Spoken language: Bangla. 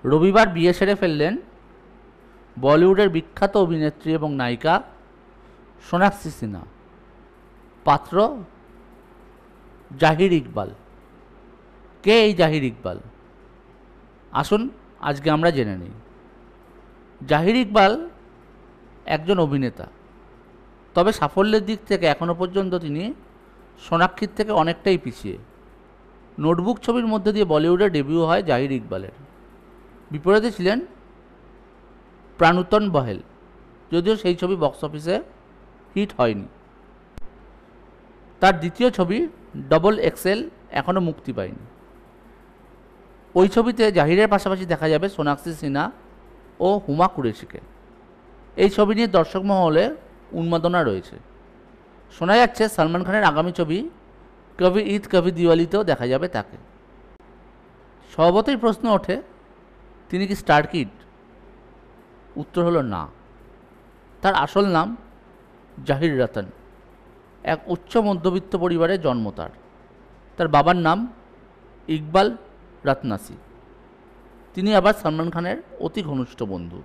রবিবার বিয়ে সেরে ফেললেন বলিউডের বিখ্যাত অভিনেত্রী এবং নায়িকা সোনাক্ষী সিনহা। পাত্র জাহির ইকবাল। কে এই জাহির ইকবাল? আসুন আজকে আমরা জেনে নিই। জাহির ইকবাল একজন অভিনেতা, তবে সাফল্যের দিক থেকে এখনও পর্যন্ত তিনি সোনাক্ষীর থেকে অনেকটাই পিছিয়ে। নোটবুক ছবির মধ্যে দিয়ে বলিউডে ডেবিউ হয় জাহির ইকবালের। বিপরীতে ছিলেন প্রাণুতন বহেল, যদিও সেই ছবি বক্স অফিসে হিট হয়নি। তার দ্বিতীয় ছবি ডবল এক্সেল এখনও মুক্তি পায়নি। ওই ছবিতে জাহিরের পাশাপাশি দেখা যাবে সোনাক্ষী সিনহা ও হুমা কুরেশিকে। এই ছবি নিয়ে দর্শক মহলে উন্মাদনা রয়েছে। শোনা যাচ্ছে সলমান খানের আগামী ছবি কভি ঈদ কভি দিওয়ালিতেও দেখা যাবে তাকে। স্বভাবতই প্রশ্ন ওঠে, তিনি কি স্টার কিড? উত্তর হলো না। তার আসল নাম জাহির রতন। এক উচ্চ মধ্যবিত্ত পরিবারে জন্ম তার। তার বাবার নাম ইকবাল রত্নাসি। তিনি আবার সলমান খানের অতি ঘনিষ্ঠ বন্ধু।